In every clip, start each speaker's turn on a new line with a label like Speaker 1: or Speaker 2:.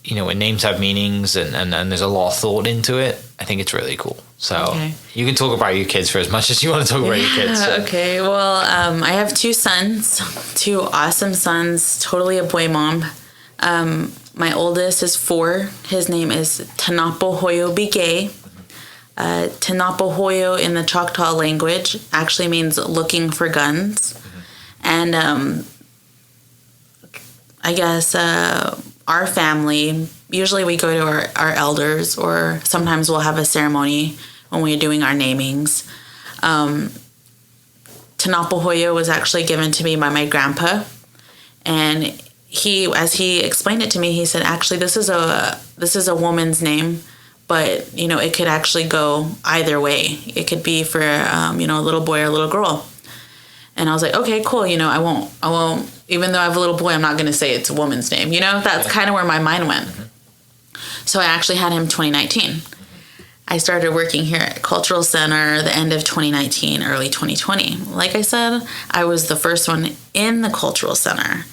Speaker 1: when names have meanings and there's a lot of thought into it, I think it's really cool. So you can talk about your kids for as much as you want to talk about your kids. So.
Speaker 2: Okay. Well, I have 2 sons, 2 awesome sons, totally a boy mom. My oldest is 4. His name is Tanapohoyo Begay. Tanapohoyo in the Choctaw language actually means looking for guns. And I guess our family, usually we go to our elders, or sometimes we'll have a ceremony when we're doing our namings. Tanapohoyo was actually given to me by my grandpa. And as he explained it to me, he said, actually, this is a woman's name, but, it could actually go either way. It could be for, a little boy or a little girl. And I was like, okay, cool. I won't, even though I have a little boy, I'm not going to say it's a woman's name. That's kind of where my mind went. So I actually had him 2019. I started working here at Cultural Center the end of 2019, early 2020. Like I said, I was the first one in the Cultural Center.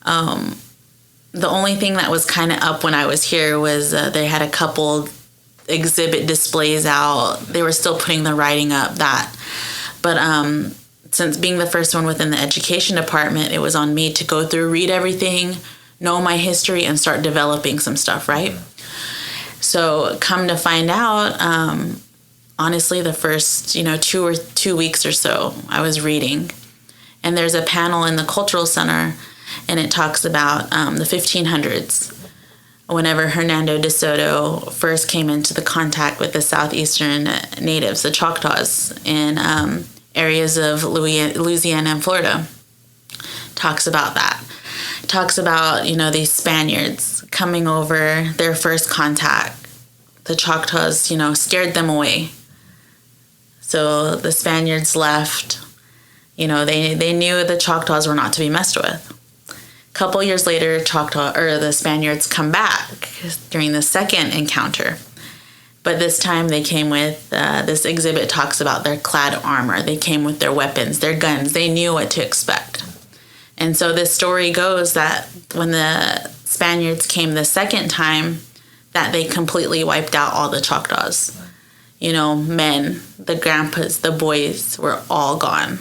Speaker 2: The only thing that was kind of up when I was here was they had a couple exhibit displays out. They were still putting the writing up but since being the first one within the education department, it was on me to go through, read everything, know my history, and start developing some stuff, right? So come to find out, honestly, the first, 2 weeks or so, I was reading. And there's a panel in the Cultural Center, and it talks about the 1500s, whenever Hernando de Soto first came into the contact with the southeastern natives, the Choctaws, in areas of Louisiana and Florida. Talks about that. Talks about, these Spaniards coming over, their first contact. The Choctaws, scared them away. So the Spaniards left. They knew the Choctaws were not to be messed with. A couple years later, the Spaniards come back during the second encounter. But this time they came with, this exhibit talks about their clad armor. They came with their weapons, their guns. They knew what to expect. And so this story goes that when the Spaniards came the second time, that they completely wiped out all the Choctaws. Men, the grandpas, the boys were all gone.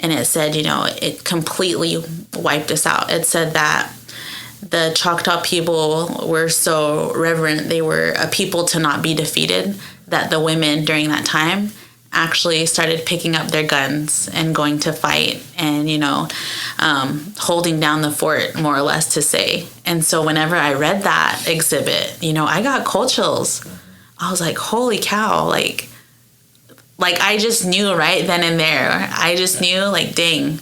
Speaker 2: And it said, it completely wiped us out. It said that the Choctaw people were so reverent, they were a people to not be defeated, that the women during that time actually started picking up their guns and going to fight and, holding down the fort, more or less, to say. And so whenever I read that exhibit, I got cold chills. I was like, holy cow, like I just knew right then and there. I just knew, dang,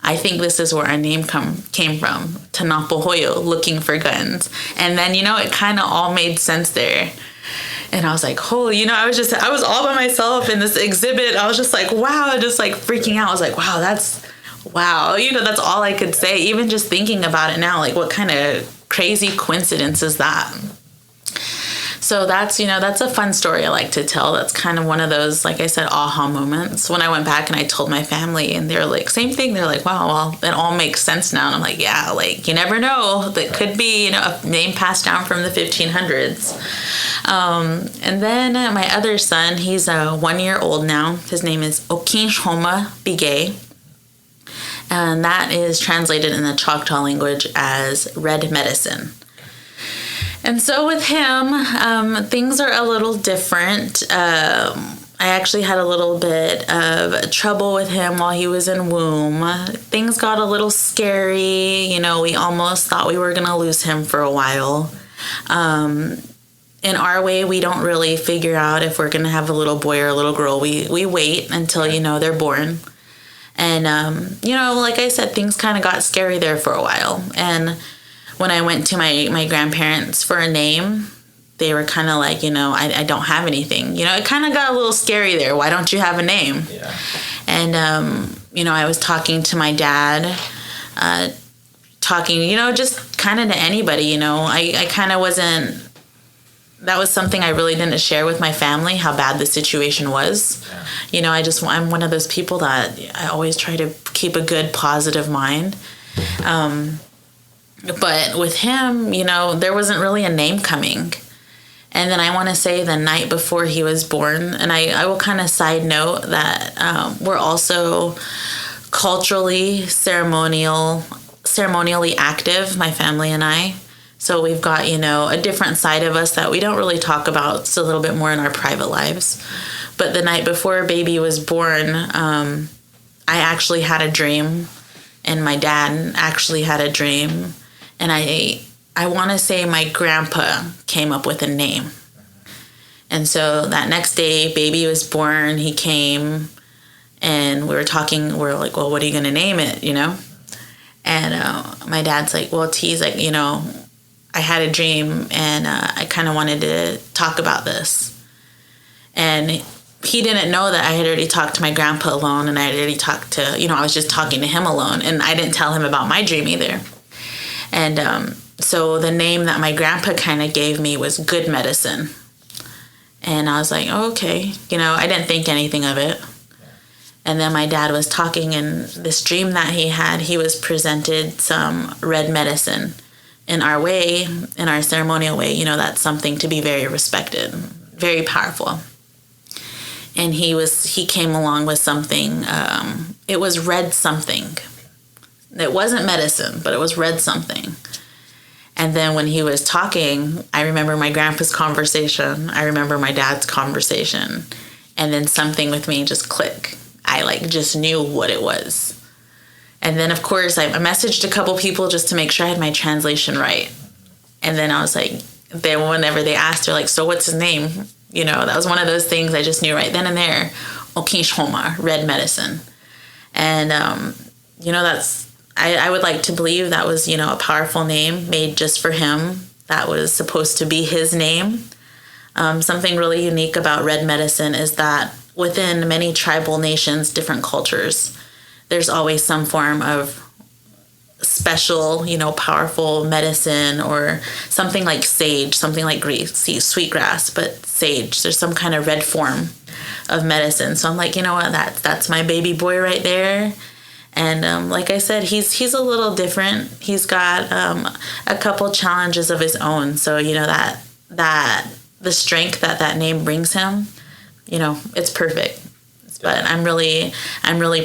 Speaker 2: I think this is where our name came from, Tanapohoyo, looking for guns. And then, it kind of all made sense there. And I was like, holy, I was all by myself in this exhibit. I was just like, wow, just freaking out. I was like, wow, that's all I could say. Even just thinking about it now, what kind of crazy coincidence is that? So that's a fun story I like to tell. That's kind of one of those, like I said, aha moments. When I went back and I told my family, and they're like, same thing. They're like, wow, well, it all makes sense now. And I'm like, yeah, you never know. That could be, a name passed down from the 1500s. And then my other son, he's 1 year old now. His name is Okinshoma Begay. And that is translated in the Choctaw language as red medicine. And so with him, things are a little different. I actually had a little bit of trouble with him while he was in womb. Things got a little scary. We almost thought we were going to lose him for a while. In our way, we don't really figure out if we're going to have a little boy or a little girl. We wait until, they're born. And, like I said, things kind of got scary there for a while. And when I went to my grandparents for a name, they were kind of like, I don't have anything. It kind of got a little scary there. Why don't you have a name? Yeah. And, I was talking to my dad, just kind of to anybody, I kind of wasn't, that was something I really didn't share with my family, how bad the situation was. Yeah. I'm one of those people that I always try to keep a good, positive mind. But with him, there wasn't really a name coming. And then I want to say the night before he was born, and I will kind of side note that we're also culturally, ceremonially active, my family and I. So we've got, a different side of us that we don't really talk about. It's a little bit more in our private lives. But the night before baby was born, I actually had a dream, and my dad actually had a dream. And I want to say my grandpa came up with a name. And so that next day, baby was born, he came, and we were talking, we were like, well, what are you going to name it, And my dad's like, well, T's like, I had a dream, and I kind of wanted to talk about this. And he didn't know that I had already talked to my grandpa alone, and I had already talked to, I was just talking to him alone, and I didn't tell him about my dream either. And so the name that my grandpa kind of gave me was Good Medicine. And I was like, oh, okay. I didn't think anything of it. And then my dad was talking, and this dream that he had, he was presented some red medicine. In our way, in our ceremonial way, that's something to be very respected, very powerful. And he came along with something, it was red something. It wasn't medicine, but it was red something. And then when he was talking, I remember my grandpa's conversation. I remember my dad's conversation. And then something with me just clicked. I just knew what it was. And then, of course, I messaged a couple people just to make sure I had my translation right. And then I was like, whenever they asked, they're like, so what's his name? That was one of those things I just knew right then and there. Okish Homa, red medicine. And, I would like to believe that was, a powerful name made just for him. That was supposed to be his name. Something really unique about red medicine is that within many tribal nations, different cultures, there's always some form of special, powerful medicine, or something like sage, something like sweetgrass, but sage. There's some kind of red form of medicine. So I'm like, what? That's my baby boy right there. And like I said, he's a little different. He's got a couple challenges of his own. So that the strength that name brings him, it's perfect. But I'm really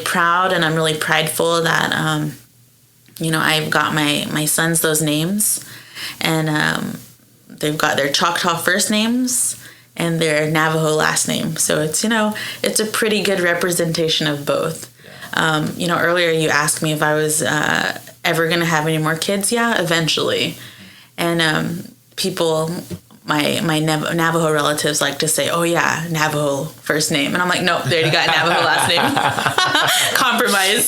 Speaker 2: proud, and I'm really prideful that I've got my sons those names, and they've got their Choctaw first names and their Navajo last name. So it's it's a pretty good representation of both. Earlier you asked me if I was ever going to have any more kids. Yeah, eventually. And people, my Navajo relatives like to say, oh yeah, Navajo first name. And I'm like, nope, they already got Navajo last name. Compromise.